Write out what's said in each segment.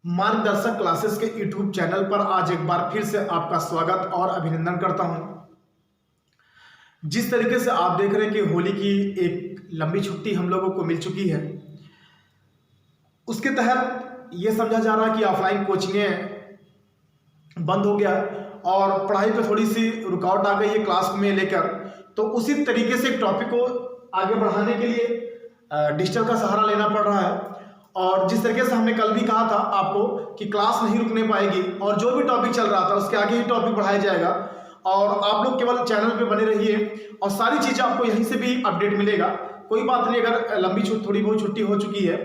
मार्गदर्शक क्लासेस के YouTube channel पर आज एक बार फिर से आपका स्वागत और अभिनंदन करता हूं। जिस तरीके से आप देख रहे हैं कि होली की एक लंबी छुट्टी हम लोगों को मिल चुकी है, उसके तहत ये समझा जा रहा है कि ऑफलाइन कोचिंगें बंद हो गया और पढ़ाई पे थोड़ी सी रुकावट आ गई है क्लास में लेकर। तो उसी तरीके से टॉपिक को आगे बढ़ाने के लिए डिजिटल का सहारा लेना पड़ रहा है। और जिस तरीके से हमने कल भी कहा था आपको कि क्लास नहीं रुकने पाएगी और जो भी टॉपिक चल रहा था उसके आगे ही टॉपिक बढ़ाया जाएगा और आप लोग केवल चैनल पे बने रहिए और सारी चीज़ें आपको यहीं से भी अपडेट मिलेगा। कोई बात नहीं, अगर थोड़ी बहुत छुट्टी हो चुकी है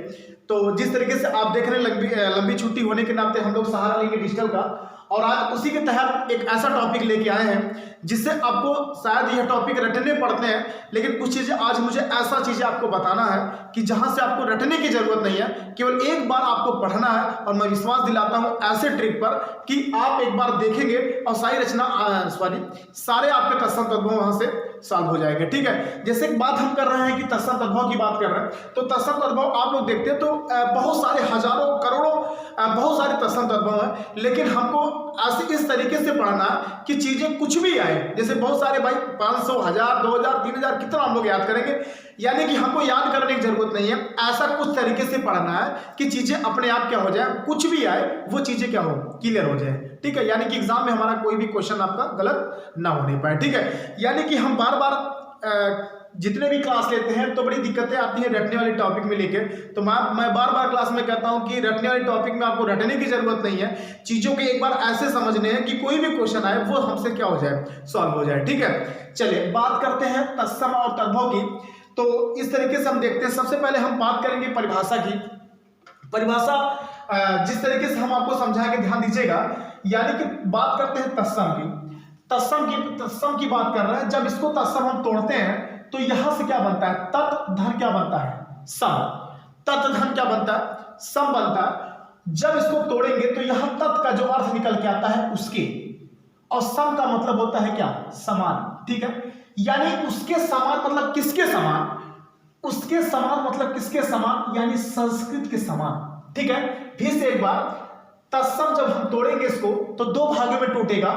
तो जिस तरीके से आप देख रहे हैं लंबी छुट्टी होने के नाते हम लोग सहारा लेंगे डिजिटल का। और आज उसी के तहत एक ऐसा टॉपिक लेके आए हैं जिससे आपको शायद यह टॉपिक रटने पड़ते हैं, लेकिन कुछ चीज़ें आज मुझे ऐसा चीज़ें आपको बताना है कि जहां से आपको रटने की जरूरत नहीं है, केवल एक बार आपको पढ़ना है। और मैं विश्वास दिलाता हूं ऐसे ट्रिक पर कि आप एक बार देखेंगे और सारे आपके तत्सम तद्भव वहां से सॉल्व हो जाएंगे। ठीक है, जैसे एक बात हम कर रहे हैं कि तत्सम तद्भव की बात कर रहे हैं, तो तत्सम तद्भव आप लोग देखते हैं तो बहुत सारे हजारों करोड़ों बहुत सारे तत्सम तद्भव हैं, लेकिन हमको ऐसे इस तरीके से पढ़ना कि चीजें कुछ भी आए। जैसे बहुत सारे भाई 500, 1000, 2000, 3000 कितना हम लोग याद करेंगे, यानी कि हमको याद करने की जरूरत नहीं है। ऐसा कुछ तरीके से पढ़ना है कि चीजें अपने आप क्या हो जाए, कुछ भी आए वो चीजें क्या हो, क्लियर हो जाए। ठीक है, यानी कि एग्जाम में हमारा कोई भी क्वेश्चन आपका गलत ना होने पाए। ठीक है, यानी कि हम बार बार जितने भी क्लास लेते हैं तो बड़ी दिक्कतें आती हैं रटने वाले टॉपिक में लेके। तो मैं बार बार क्लास में कहता हूं कि रटने वाले टॉपिक में आपको रटने की जरूरत नहीं है, चीजों के एक बार ऐसे समझने हैं कि कोई भी क्वेश्चन आए वो हमसे क्या हो जाए, सॉल्व हो जाए। ठीक है, चलिए बात करते हैं तत्सम और तद्भव की। तो इस तरीके से हम देखते हैं, सबसे पहले हम बात करेंगे परिभाषा की। परिभाषा जिस तरीके से हम आपको समझाएंगे ध्यान दीजिएगा, यानी कि बात करते हैं तत्सम की। तत्सम की बात कर रहे हैं। जब इसको तत्सम हम तोड़ते हैं तो यहां से क्या बनता है, तत् धन क्या बनता है, सम। तत् धन क्या बनता है, सम बनता है। जब इसको तोड़ेंगे तो यहां तत् का जो अर्थ निकल के आता है उसके, और सम का मतलब होता है क्या, समान। ठीक है, यानी उसके समान मतलब किसके समान, उसके समान मतलब किसके समान, यानी संस्कृत के समान। ठीक है, फिर से एक बार, तत्सम जब हम तोड़ेंगे इसको तो दो भागों में टूटेगा,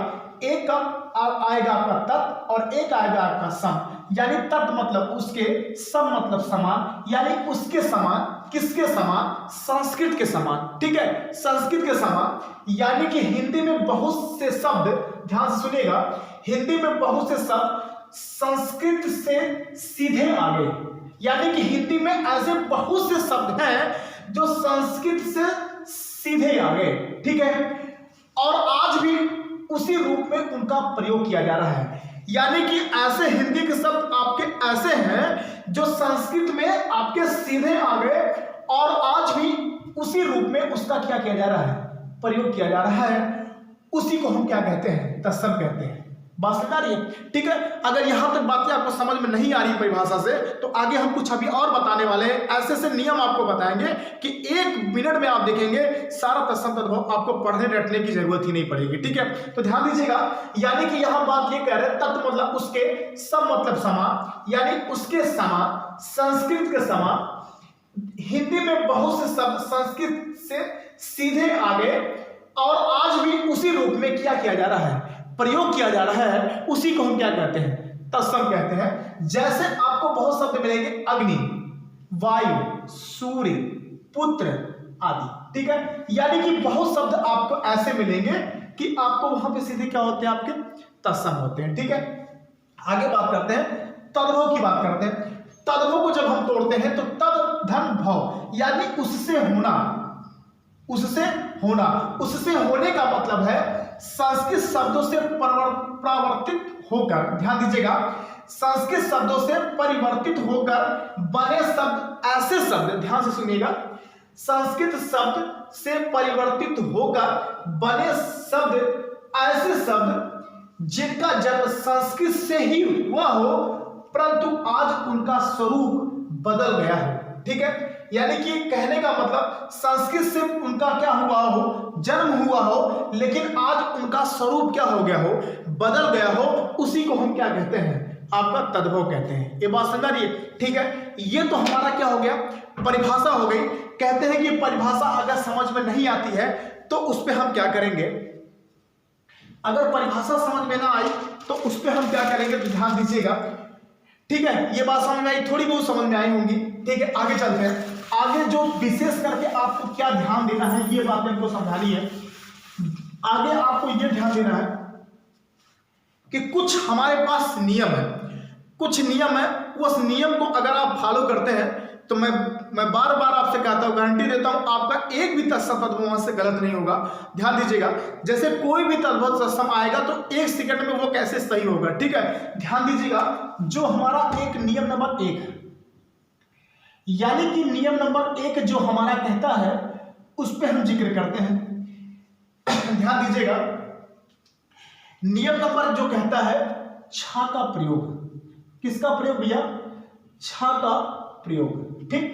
एक का आएगा आपका तत् और एक आएगा आपका सम। यानी तत् मतलब उसके, सम मतलब समान, यानी उसके समान, किसके समान, संस्कृत के समान। ठीक है, संस्कृत के समान। यानी कि हिंदी में बहुत से शब्द, ध्यान से सुनिएगा, हिंदी में बहुत से शब्द संस्कृत से सीधे आ गए। यानी कि हिंदी में ऐसे बहुत से शब्द हैं जो संस्कृत से सीधे आ गए। ठीक है, और आज भी उसी रूप में उनका प्रयोग किया जा रहा है। यानी कि ऐसे हिंदी के शब्द आपके ऐसे हैं जो संस्कृत में आपके सीधे आ गए और आज भी उसी रूप में उसका क्या किया जा रहा है, प्रयोग किया जा रहा है। उसी को हम क्या कहते हैं, तत्सम कहते हैं। बात समझ आ रही है। ठीक है, अगर यहां तक बातें आपको समझ में नहीं आ रही परिभाषा से तो आगे हम कुछ अभी और बताने वाले हैं। ऐसे ऐसे नियम आपको बताएंगे कि 1 मिनट में आप देखेंगे सारा तत्सम तद्भव आपको पढ़ने रटने की जरूरत ही नहीं पड़ेगी। ठीक है, तो ध्यान दीजिएगा, यानी कि यहां बात ये कह रहे हैं, तत् मतलब उसके, सम मतलब समान, यानी उसके समान, संस्कृत के समान। हिंदी में बहुत से शब्द संस्कृत से सीधे आ गए और आज भी उसी रूप में क्या किया जा रहा है, प्रयोग किया जा रहा है। उसी को हम क्या कहते हैं, तत्सम कहते हैं। जैसे आपको बहुत शब्द मिलेंगे, अग्नि, वायु, सूर्य, पुत्र आदि। ठीक है, यानी कि बहुत शब्द आपको ऐसे मिलेंगे कि आपको वहां पे सीधे क्या होते हैं, आपके तत्सम होते हैं। ठीक है, आगे बात करते हैं, तद्भव की बात करते हैं। तद्भव को जब हम तोड़ते हैं तो तद धन भव, यानी उससे होना, उससे होना। उससे होने का मतलब है संस्कृत शब्दों से परिवर्तित होकर, ध्यान दीजिएगा, संस्कृत शब्दों से परिवर्तित होकर बने शब्द, ऐसे शब्द, ध्यान से सुनिएगा, संस्कृत शब्द से परिवर्तित होकर बने शब्द, ऐसे शब्द जिनका जन्म संस्कृत से ही हुआ हो परंतु आज उनका स्वरूप बदल गया हो। ठीक है, यानी कि कहने का मतलब संस्कृत से उनका क्या हुआ हो, जन्म हुआ हो, लेकिन आज उनका स्वरूप क्या हो गया हो, बदल गया हो। उसी को हम क्या कहते हैं, आपका तद्भव कहते हैं। ये बात समझ आ रही है? ठीक है, ये तो हमारा क्या हो गया, परिभाषा हो गई। कहते हैं कि परिभाषा अगर समझ में नहीं आती है तो उस पर हम क्या करेंगे, अगर परिभाषा समझ में ना आई तो उस पर हम क्या करेंगे, तो ध्यान दीजिएगा। ठीक है, ये बात समझ में आई, थोड़ी बहुत समझ में आई होंगी। ठीक है, आगे चलते हैं। आगे जो विशेष करके आपको क्या ध्यान देना है, ये बातें हमको समझानी है। आगे आपको ये ध्यान देना है कि कुछ हमारे पास नियम है, कुछ नियम है, उस नियम को अगर आप फॉलो करते हैं तो मैं बार बार आपसे कहता हूं, गारंटी देता हूं, आपका एक भी तत्सम वहां से गलत नहीं होगा। ध्यान दीजिएगा, जैसे कोई भी तद्भव तत्सम आएगा तो 1 सेकंड में वो कैसे सही होगा। ठीक है, ध्यान दीजिएगा, जो हमारा एक नियम नंबर 1 है, यानी कि नियम नंबर 1 जो हमारा कहता है उस पर हम जिक्र करते हैं। ध्यान दीजिएगा, नियम नंबर जो कहता है छा का प्रयोग, किसका प्रयोग भैया, छा का प्रयोग। ठीक,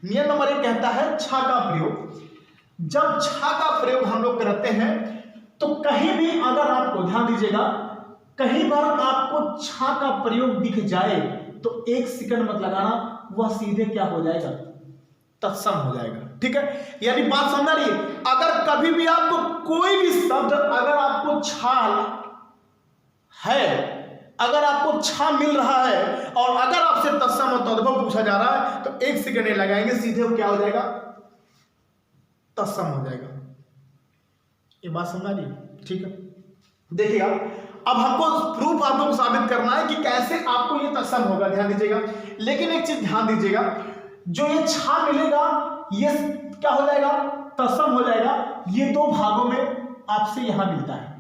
नियम नंबर 1 कहता है छा का प्रयोग। जब छा का प्रयोग हम लोग करते हैं तो कहीं भी अगर आपको, ध्यान दीजिएगा, कहीं बार आपको छा का प्रयोग दिख जाए तो 1 सेकंड मत लगाना, वह सीधे क्या हो जाएगा, तत्सम हो जाएगा। ठीक है, यानी बात समझ रही है। अगर कभी भी आपको कोई भी शब्द, अगर आपको छा है, अगर आपको छा मिल रहा है और अगर आपसे तत्सम और तद्भव पूछा जा रहा है तो 1 सेकंड नहीं लगाएंगे, सीधे वो क्या हो जाएगा, तत्सम हो जाएगा। ये बात समझ रही है? ठीक है, देखिएगा, अब हमको प्रूफ आप लोग को साबित करना है कि कैसे आपको ये तत्सम होगा। ध्यान दीजिएगा, लेकिन एक चीज ध्यान दीजिएगा, जो ये छा मिलेगा ये क्या हो जाएगा, तत्सम हो जाएगा। ये 2 भागों में आपसे यहां मिलता है।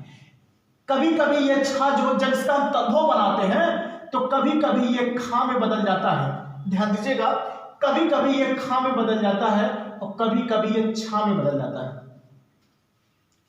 कभी कभी ये छा जो जब इसका हम तद्भव बनाते हैं तो कभी कभी ये खा में बदल जाता है। ध्यान दीजिएगा, कभी कभी ये खा में बदल जाता है और कभी कभी ये छा में बदल जाता है।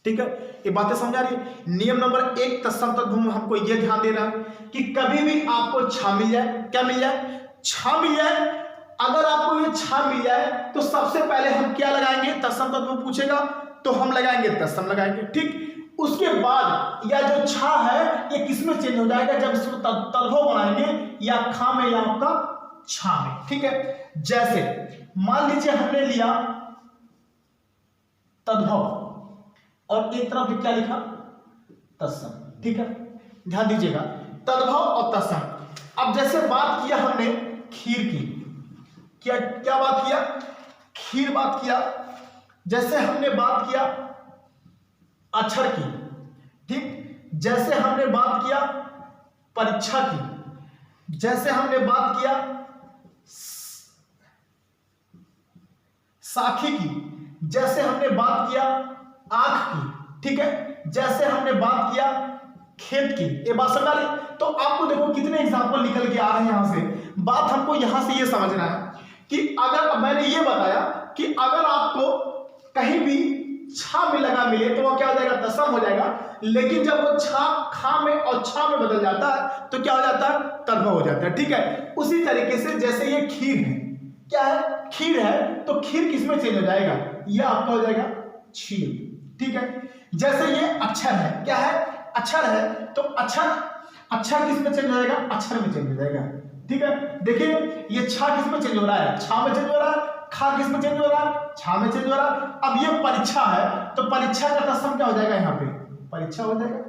ठीक है, ये बातें समझ आ रही है? नियम नंबर 1 तत्सम तद्भव में हमको ये ध्यान देना है कि कभी भी आपको छा मिल जाए, क्या मिल जाए, छा मिल जाए। अगर आपको ये छा मिल जाए तो सबसे पहले हम क्या लगाएंगे, तत्सम तद्भव पूछेगा तो हम लगाएंगे तत्सम लगाएंगे। ठीक, उसके बाद यह जो छा है ये किस में चेंज हो जाएगा, जब इसको तद्भव बनाएंगे, या खा में या आपका छा में। ठीक है, जैसे मान लीजिए हमने लिया तद्भव और एक तरफ क्या लिखा, तत्सम। ठीक है, ध्यान दीजिएगा, तद्भव और तत्सम। अब जैसे बात किया हमने खीर की, क्या बात किया, खीर बात किया। जैसे हमने बात किया अक्षर की, ठीक, जैसे हमने बात किया परीक्षा की, जैसे हमने बात किया साखी की, जैसे हमने बात किया आंख की। ठीक है, जैसे हमने बात किया खेत की। ये बात समझ आ रही? तो आपको देखो कितने एग्जाम्पल निकल के आ रहे हैं यहां से। बात हमको यहां से ये समझना है कि अगर मैंने ये बताया कि अगर आपको कहीं भी छा में लगा मिले तो वो क्या हो जाएगा, तत्सम हो जाएगा। लेकिन जब वो छा खा में और छा में बदल जाता है तो क्या हो जाता है, तद्भव हो जाता है। ठीक है, उसी तरीके से जैसे ये खीर है, क्या है, खीर है, तो खीर किस में चेंज हो जाएगा, ये आपका हो जाएगा क्षीर। ठीक है, जैसे ये अक्षर है, क्या है, अक्षर है, तो अक्षर किस में चेंज हो जाएगा, अक्षर में चेंज हो जाएगा। ठीक है, देखिए ये छा किस में चेंज हो रहा है, छा में चेंज हो रहा है, खा किस में चेंज हो रहा है, छा में चेंज हो रहा है। अब ये परीक्षा है तो परीक्षा का तत्सम क्या हो जाएगा, यहाँ पे परीक्षा हो जाएगा।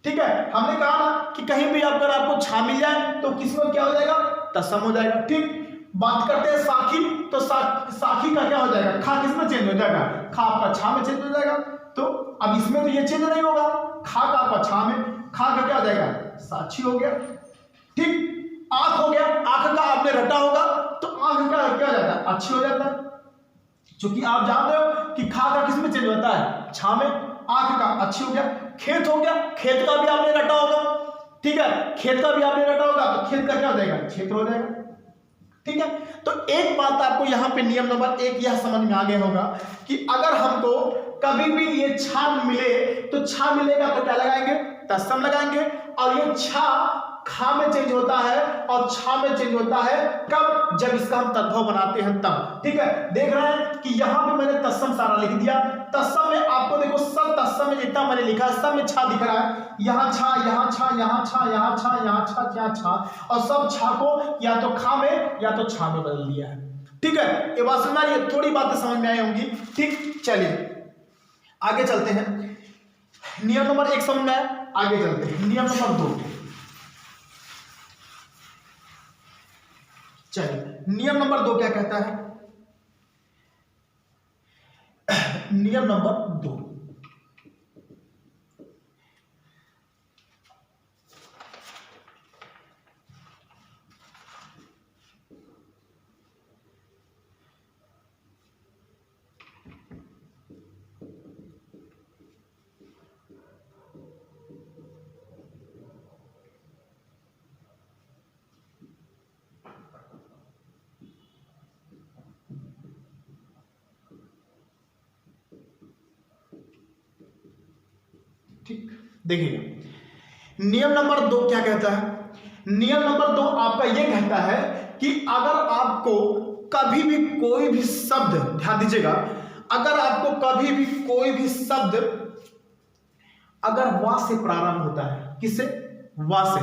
ठीक है, हमने कहा ना कि कहीं भी अगर आपको छा मिल जाए तो किसमें क्या हो जाएगा, तत्सम हो जाएगा। ठीक, बात करते हैं साखी, तो साखी का क्या हो जाएगा, खा किस में चेंज हो जाएगा, खा आपका छा में चेंज हो जाएगा। तो अब इसमें तो ये चेंज नहीं होगा, खा का आपका छा में, खा का क्या हो जाएगा, साक्षी हो गया। ठीक, आंख हो गया, आंख का आपने रटा होगा तो आंख का क्या हो जाता है, अच्छी हो जाता है। क्योंकि आप जान रहे हो कि खा का किस में चेंज होता है, छा में, आंख का अच्छी हो गया। खेत हो गया, खेत का भी आपने रटा होगा। ठीक है, खेत का भी आपने रटा होगा तो खेत का क्या हो जाएगा, क्षेत्र हो जाएगा। ठीक है, तो एक बात आपको यहां पे नियम नंबर 1 यह समझ में आ गया होगा कि अगर हमको कभी भी ये छा मिले तो छा मिलेगा तो क्या लगाएंगे, तत्सम लगाएंगे। और ये छा खा में चेंज होता है और छा में चेंज होता है। कब? जब इसका हम तद्भव बनाते हैं तब। ठीक है, देख रहे हैं कि यहां पे मैंने तत्सम सारा लिख दिया। तत्सम में आपको देखो सब तत्सम में जितना मैंने लिखा है सब में छा दिख रहा है। यहाँ छा, यहाँ छा, यहाँ छा, यहाँ छा, यहाँ छा, यहाँ छा, और सब छा को या तो खा में या तो छा में बदल दिया है। ठीक है, ये बात समझ में, थोड़ी बातें समझ में आई होंगी। ठीक, चलिए आगे चलते हैं। नियम नंबर 1 समझ में आया, आगे चलते हैं नियम नंबर 2। चलिए नियम नंबर 2 क्या कहता है? नियम नंबर 2, ठीक, देखिएगा नियम नंबर 2 क्या कहता है? नियम नंबर 2 आपका यह कहता है कि अगर आपको कभी भी कोई भी शब्द, ध्यान दीजिएगा, अगर आपको कभी भी कोई भी शब्द अगर वा से प्रारंभ होता है, किससे? वा से।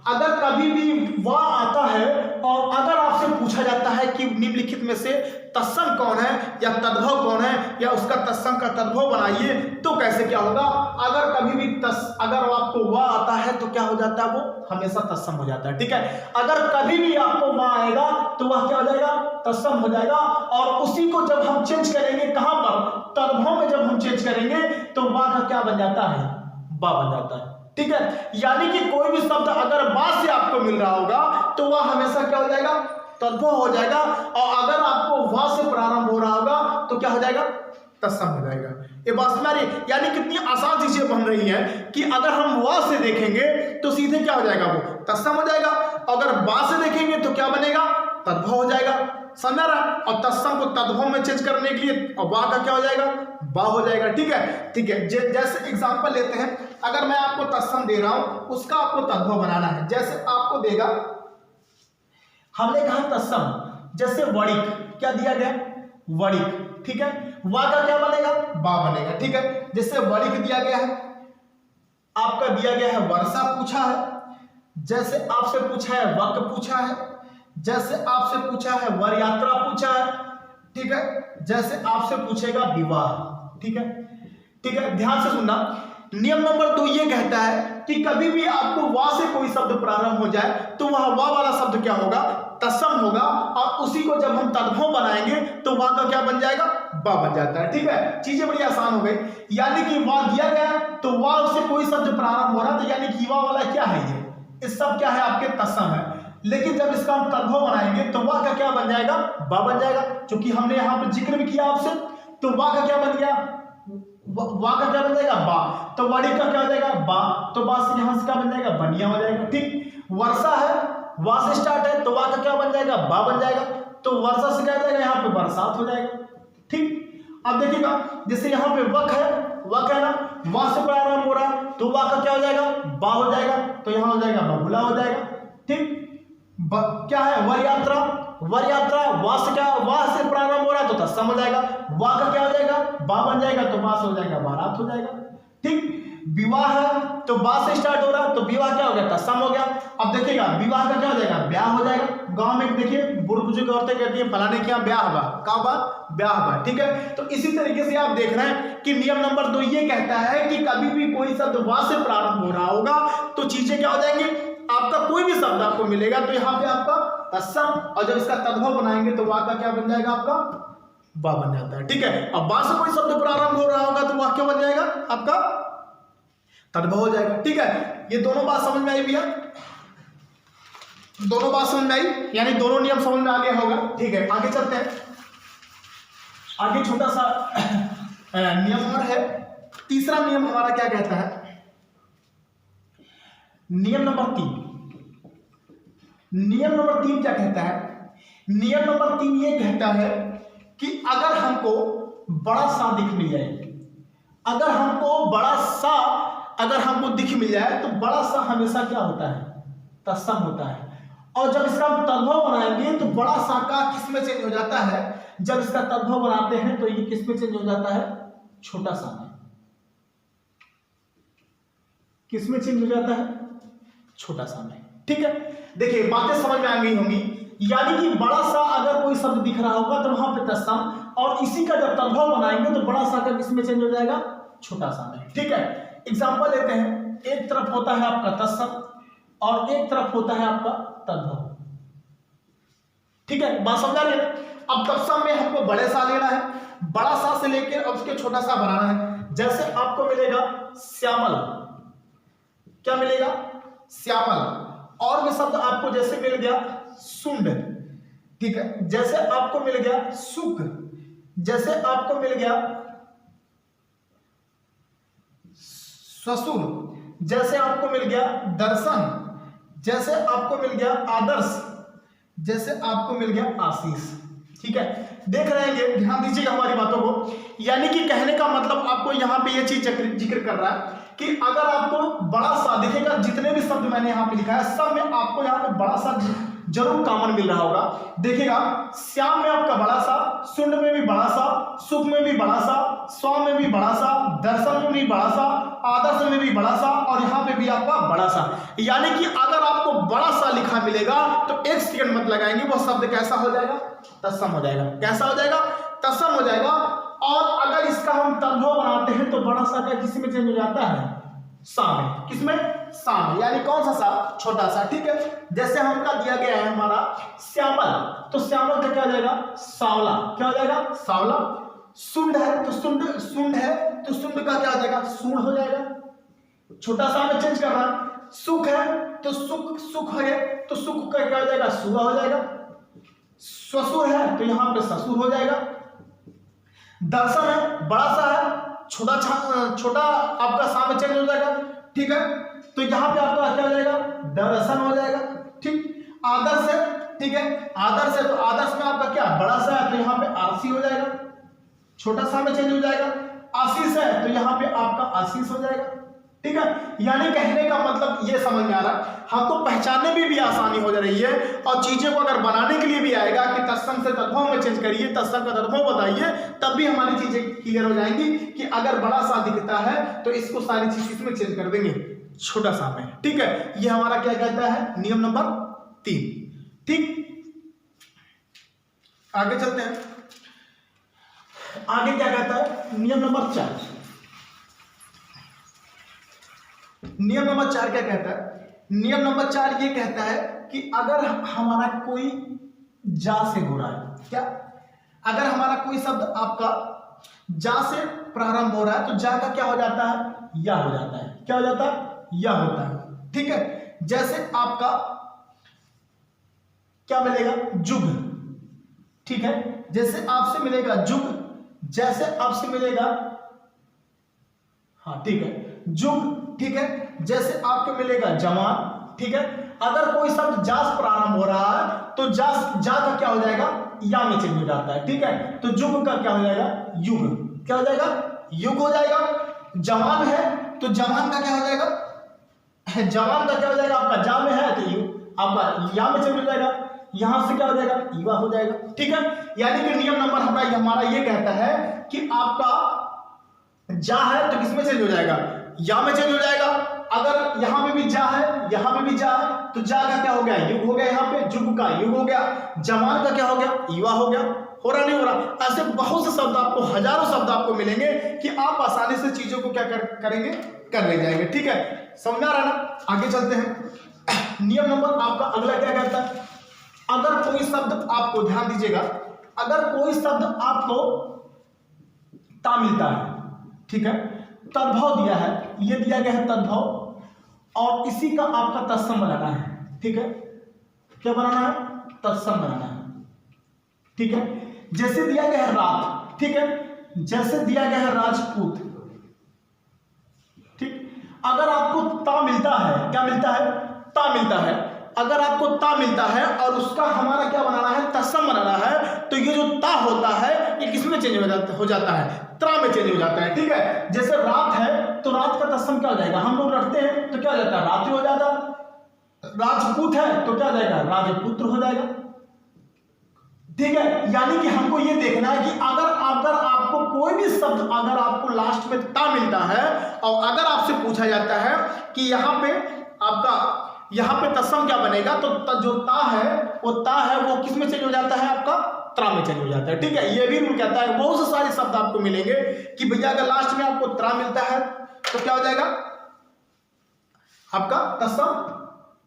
अगर कभी भी वा आता है और अगर आपसे पूछा जाता है कि निम्नलिखित में से तत्सम कौन है या तद्भव कौन है या उसका तत्सम का तद्भव बनाइए, तो कैसे क्या होगा? अगर कभी भी अगर आपको वा आता है तो क्या हो जाता है? वो हमेशा तत्सम हो जाता है। ठीक है, अगर कभी भी आपको वा आएगा तो वह क्या हो जाएगा? तत्सम हो जाएगा। और उसी को जब हम चेंज करेंगे, कहां पर? तद्भव में जब हम चेंज करेंगे तो वा का क्या बन जाता है? बा बन जाता है। ठीक है, यानी कि कोई भी शब्द अगर बा से आपको मिल रहा होगा तो वह हमेशा क्या हो जाएगा? तद्भव हो जाएगा। और अगर आपको वा से प्रारंभ हो रहा होगा तो क्या हो जाएगा? तत्सम हो जाएगा। ये बात समझ रही है? यानी कितनी आसान चीजें बन रही हैं कि अगर हम वा से देखेंगे तो सीधे क्या हो जाएगा? वो तत्सम हो जाएगा। अगर बा से देखेंगे तो क्या बनेगा? तद्भव हो जाएगा। समझ रहा? और तत्सम को तद्भव में चेंज करने के लिए और वा का क्या हो जाएगा? बा हो जाएगा। ठीक है, ठीक है, जैसे एग्जांपल लेते हैं, अगर मैं आपको तत्सम दे रहा हूं, उसका आपको तद्भव बनाना है। जैसे आपको देगा, हमने कहा तत्सम, जैसे वणिक, क्या दिया गया? वणिक। ठीक है, वा का क्या बनेगा? बा बनेगा। ठीक है, जैसे वणिक दिया गया है, आपका दिया गया है वर्षा पूछा है, जैसे आपसे पूछा है वक पूछा है, जैसे आपसे पूछा है वर यात्रा पूछा है। ठीक है, जैसे आपसे पूछेगा विवाह। ठीक है, ठीक है, ध्यान से सुनना। नियम नंबर 2 ये कहता है कि कभी भी आपको वा से कोई शब्द प्रारंभ हो जाए तो वह वा वाला शब्द क्या होगा? तत्सम होगा। और उसी को जब हम तद्भव बनाएंगे तो वा का क्या बन जाएगा? बा बन जाता है। ठीक है, चीजें बड़ी आसान हो गई। यानी कि वा दिया गया तो वा से कोई शब्द प्रारंभ हो रहा, तो यानी कि वा वाला क्या है? ये इस सब क्या है? आपके तत्सम है। लेकिन जब इसका हम तद्भव बनाएंगे तो वा का क्या बन जाएगा? बा बन जाएगा। क्योंकि हमने यहां पर जिक्र भी किया आपसे, तो वा का क्या बन गया? वा का क्या बन जाएगा? बा। तो वड़ी का क्या हो जाएगा? बा। तो बा से यहां से क्या बन जाएगा? बनिया हो जाएगा। ठीक, वर्षा है, वा से स्टार्ट है, तो वा का क्या बन जाएगा? बा बन जाएगा। तो वर्षा से क्या हो जाएगा? यहाँ पे बरसात हो जाएगा। ठीक, अब देखिएगा, जैसे यहाँ पे वक है ना, वा से प्रारंभ हो रहा है तो वा का क्या हो जाएगा? बा हो जाएगा। तो यहाँ हो जाएगा बबुला हो जाएगा। ठीक, क्या है? वर यात्रा, वर यात्रा, वा से क्या? वा से प्रारंभ हो रहा है तो तत्सम हो जाएगा। वा का क्या हो जाएगा? बा बन जाएगा। तो बा से हो जाएगा बारात हो जाएगा। ठीक, विवाह है तो बा से स्टार्ट हो रहा है तो विवाह क्या हो गया? तत्सम हो गया। अब देखिएगा विवाह का क्या हो जाएगा? ब्याह हो जाएगा। गांव में देखिए बुढ़ बुजुर्ग औरतें कहती है फलाने के यहाँ ब्याह हुआ, का हुआ? ब्याह हुआ। ठीक है, तो इसी तरीके से आप देख रहे हैं कि नियम नंबर 2 ये कहता है कि कभी भी कोई शब्द वा से प्रारंभ हो रहा होगा तो चीजें क्या हो जाएंगी? आपका कोई भी शब्द आपको मिलेगा तो यहाँ पे आपका तत्सम, और जब इसका तद्भव बनाएंगे तो वा का क्या बन जाएगा? आपका बा बन जाता है। ठीक है, अब बा से कोई शब्द प्रारंभ हो रहा होगा तो वह क्या बन जाएगा? आपका तद्भव हो जाएगा। ठीक है, ये दोनों बात समझ में आई भैया? दोनों बात समझ में आई, यानी दोनों नियम समझ में आ गया होगा। ठीक है, आगे चलते हैं। आगे छोटा सा नियम और है। तीसरा नियम हमारा क्या कहता है? नियम नंबर 3। नियम नंबर 3 क्या कहता है? नियम नंबर 3 ये कहता है कि अगर हमको बड़ा सा दिख मिल जाए, अगर हमको बड़ा सा अगर हमको दिख मिल जाए तो बड़ा सा हमेशा क्या होता है? तत्सम होता है। और जब इसका हम तद्भव बनाएंगे तो बड़ा सा का किस में चेंज हो जाता है, जब इसका तद्भव बनाते हैं तो ये किस में चेंज हो जाता है, छोटा सा में। किस में चेंज हो जाता है, छोटा सा में। ठीक है, देखिए बातें समझ में आ गई होंगी। यानी कि बड़ा सा अगर कोई शब्द दिख रहा होगा तो वहां पे तत्सम, और इसी का जब तद्भव बनाएंगे तो बड़ा सा का किस में चेंज हो जाएगा, छोटा सा में। ठीक है, एग्जांपल लेते हैं। एक तरफ होता है आपका तत्सम और एक तरफ होता है आपका तद्भव। ठीक है, बात समझा रहे हैं। अब तत्सम में हमको बड़े सा लेना है, बड़ा सा से लेकर अब उसके छोटा सा बनाना है। जैसे आपको मिलेगा श्यामल, क्या मिलेगा, श्यामल। और भी शब्द आपको जैसे मिल गया सुंड, ठीक है, जैसे आपको मिल गया सुख, जैसे आपको मिल गया ससुर, जैसे आपको मिल गया दर्शन, जैसे आपको मिल गया आदर्श, जैसे आपको मिल गया आशीष। ठीक है, देख रहे हैं, ध्यान दीजिएगा हमारी बातों को। यानी कि कहने का मतलब आपको यहां पे ये चीज जिक्र कर रहा है कि अगर आपको बड़ा सा दिखेगा, जितने भी शब्द मैंने यहां पे लिखा है सब में आपको यहां पे बड़ा सा जरूर कॉमन मिल रहा होगा। देखिएगा, श्याम में आपका बड़ा सा, सुंड में भी बड़ा सा, सुख में भी बड़ा सा, स्व में भी बड़ा सा, दर्शन में भी बड़ा सा, आदर्श में भी बड़ा सा, और यहाँ पे भी आपका बड़ा सा। यानी कि अगर आपको बड़ा सा लिखा मिलेगा तो एक सेकंड मत लगाएंगे, वह शब्द कैसा हो जाएगा, तत्सम हो जाएगा। कैसा हो जाएगा, तत्सम हो जाएगा। और अगर इसका हम तद्भव बनाते हैं तो बड़ा सा का किस में चेंज हो जाता है, सा में। किसमें, सा में। यानी कौन सा सा, छोटा सा। ठीक है, जैसे हमका दिया गया है हमारा श्यामल, तो श्यामल का क्या हो जाएगा, सांवला। क्या हो जाएगा, सांवला। सुंड है तो सुंड है तो सुंड का क्या हो जाएगा, सूंड हो जाएगा, छोटा सा में चेंज कर रहा है। सुख है तो सुख है तो सुख का क्या हो जाएगा, सुआ हो जाएगा। ससुर है तो यहां पे ससुर हो जाएगा। दर्शन है, बड़ा सा है, छोटा आपका सा में चेंज हो जाएगा। ठीक है, तो यहां पे आपका क्या हो जाएगा, दर्शन हो जाएगा। ठीक, आदर्श है, ठीक है, आदर्श है तो आदर्श में आपका क्या, बड़ा सा है तो यहाँ पे आरसी हो जाएगा, छोटा सा में चेंज हो जाएगा। आशीष है तो यहाँ पे आपका आशीष हो जाएगा। ठीक है, यानी कहने का मतलब ये समझ में आ रहा है, हमको पहचानने में भी आसानी हो जा रही है, और चीजों को अगर बनाने के लिए भी आएगा कि तत्सम से तद्भव में चेंज करिए, तत्सम का तद्भव बताइए, तब भी हमारी चीजें क्लियर हो जाएंगी कि अगर बड़ा सा दिखता है तो इसको सारी चीज इसमें चेंज कर देंगे, छोटा सा में। ठीक है, ये हमारा क्या कहता है, नियम नंबर 3। ठीक, आगे चलते हैं। आगे क्या कहता है, नियम नंबर 4। नियम नंबर 4 क्या कहता है, नियम नंबर 4 ये कहता है कि अगर हमारा कोई जा से हो रहा है, क्या, अगर हमारा कोई शब्द आपका जा से प्रारंभ हो रहा है तो जा का क्या हो जाता है, या हो जाता है। क्या हो जाता है, या होता है। ठीक है, जैसे आपका क्या मिलेगा, जुग। ठीक है, जैसे आपसे मिलेगा जुग, जैसे आपसे मिलेगा, हाँ ठीक है, जुग। ठीक है, जैसे आपको मिलेगा जवान। ठीक है, अगर कोई शब्द जा से प्रारंभ हो रहा है तो जा का क्या हो जाएगा, या में चेंज हो जाता है। ठीक है, तो जुग का क्या हो जाएगा, युग। क्या हो जाएगा, युग हो जाएगा। जवान है तो जवान का क्या हो जाएगा, जवान का क्या हो जाएगा, आपका जा में है तो आपका या में चेंज हो जाएगा, यहां से क्या हो जाएगा, युवा हो जाएगा। ठीक है, यानी कि नियम नंबर हमारा ये कहता है कि आपका जा है तो किसमें चेंज हो जाएगा, या में चेंज हो जाएगा। अगर यहां पे भी जा है, यहां पे भी जा है, तो जा का क्या हो गया, युग हो गया, यहां पे जुग का युग हो गया, जवान का क्या हो गया, युवा हो गया। हो रहा नहीं हो रहा, ऐसे बहुत से शब्द आपको, हजारों शब्द आपको मिलेंगे कि आप आसानी से चीजों को क्या करेंगे, कर ले जाएंगे। ठीक है, समझ आ रहा ना, आगे चलते हैं। नियम नंबर आपका अगला क्या कहता है, अगर कोई शब्द आपको, ध्यान दीजिएगा, अगर कोई शब्द आपको ता मिलता है, ठीक है, तद्भव दिया है, ये दिया गया है तद्भव, और इसी का आपका तत्सम बनाना है। ठीक है, क्या बनाना है, तत्सम बनाना है। ठीक है, जैसे दिया गया है रात। ठीक है, जैसे दिया गया है राजपूत। ठीक, अगर आपको ता मिलता है, क्या मिलता है, ता मिलता है, अगर आपको ता मिलता है और उसका हमारा क्या बनाना है, तत्सम बनाना है, तो ये जो ता होता है ये किसमें चेंज हो जाता है, त्रा में चेंज हो जाता है। ठीक है, जैसे रात है तो रात का तत्सम क्या हो जाएगा, हम लोग रखते हैं तो क्या हो जाता है, रात्रि हो जाता है। राजपूत है तो क्या जाएगा, राजपुत्र हो जाएगा। ठीक है, यानी कि हमको ये देखना है कि अगर अगर आपको कोई भी शब्द अगर आपको लास्ट में ता मिलता है और अगर आपसे पूछा जाता है कि यहाँ पे आपका यहाँ पे तत्सम क्या बनेगा, तो जो ता है वो किस में चेंज हो जाता है, आपका त्रा में चेंज हो जाता है। ठीक है, ये भी रूल कहता है, बहुत से सारे शब्द आपको मिलेंगे कि भैया अगर लास्ट में आपको त्रा मिलता है तो क्या हो जाएगा, आपका तत्सम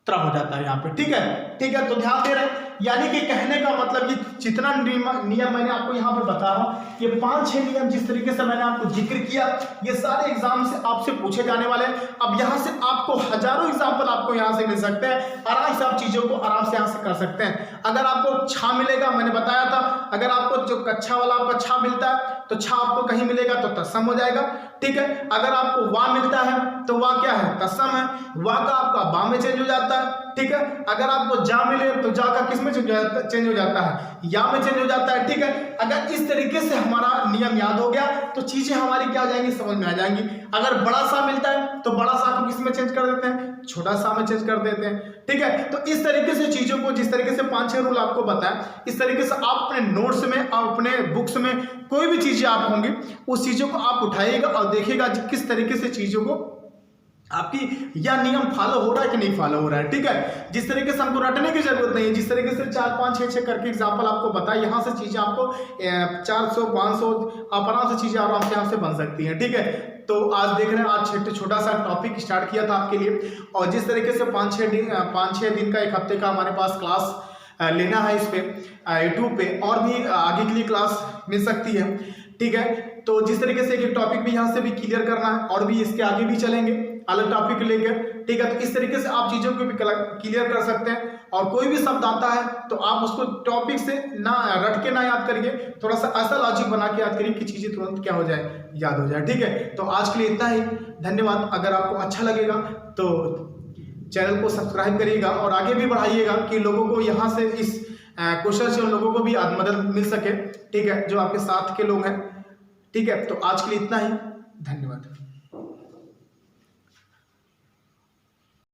त्रा हो जाता है यहाँ पे। ठीक है, तो ध्यान दे रहे हैं, यानी कि कहने का मतलब ये जितना नियम मैंने आपको यहाँ पे बता रहा हूँ, ये 5-6 नियम जिस तरीके से मैंने आपको जिक्र किया, ये सारे एग्जाम से आपसे पूछे जाने वाले हैं। अब यहाँ से आपको हजारों एग्जाम्पल आपको यहाँ से मिल सकते हैं, आराम से आप चीजों को आराम से यहाँ से कर सकते हैं। अगर आपको छा मिलेगा, मैंने बताया था, अगर आपको जो कच्छा वाला आपका छा मिलता है तो छा आपको कहीं मिलेगा तो तत्सम हो जाएगा। ठीक है, अगर आपको वा मिलता है तो वा क्या है, तत्सम है, वा का आपका बा में चेंज हो जाता है। ठीक है, अगर आपको जा मिले तो जा का किस में चेंज हो जाता है, या में चेंज हो जाता है। ठीक है, अगर इस तरीके से हमारा नियम याद हो गया तो चीजें हमारी क्या हो जाएंगी, समझ में आ जाएंगी। अगर बड़ा सा मिलता है तो बड़ा सा को किस में चेंज कर देते हैं, छोटा सा में चेंज कर देते हैं। ठीक है, तो इस तरीके से चीजों को, जिस तरीके से 5-6 रूल आपको बताया, इस तरीके से आप अपने नोट्स में, आप अपने बुक्स में कोई भी चीजें आप होंगी उस चीजों को आप उठाइएगा और देखिएगा किस तरीके से चीजों को आपकी यह नियम फॉलो हो रहा है कि नहीं फॉलो हो रहा है। ठीक है, जिस तरीके से हमको रटने की जरूरत नहीं है, जिस तरीके से 4-5-6 करके एग्जाम्पल आपको बताया, यहाँ से चीजें आपको 400-500 आप आराम से चीजें आराम से यहाँ से बन सकती हैं। ठीक है, तो आज देख रहे हैं, आज छोटा सा टॉपिक स्टार्ट किया था आपके लिए, और जिस तरीके से 5-6 दिन का, एक हफ्ते का हमारे पास क्लास लेना है इस पे यूट्यूब पे, और भी आगे के लिए क्लास मिल सकती है। ठीक है, तो जिस तरीके से एक टॉपिक भी यहाँ से भी क्लियर करना है, और भी इसके आगे भी चलेंगे अलग टॉपिक लेकर। ठीक है, तो इस तरीके से आप चीजों को भी क्लियर कर सकते हैं, और कोई भी शब्द आता है तो आप उसको टॉपिक से ना रट के ना याद करिए, थोड़ा सा ऐसा लॉजिक बना के याद करिए कि चीजें तुरंत क्या हो जाए, याद हो जाए। ठीक है, तो आज के लिए इतना ही, धन्यवाद। अगर आपको अच्छा लगेगा तो चैनल को सब्सक्राइब करिएगा और आगे भी बढ़ाइएगा कि लोगों को यहाँ से इस क्वेश्चन से उन लोगों को भी मदद मिल सके। ठीक है, जो आपके साथ के लोग हैं। ठीक है, तो आज के लिए इतना ही, धन्यवाद।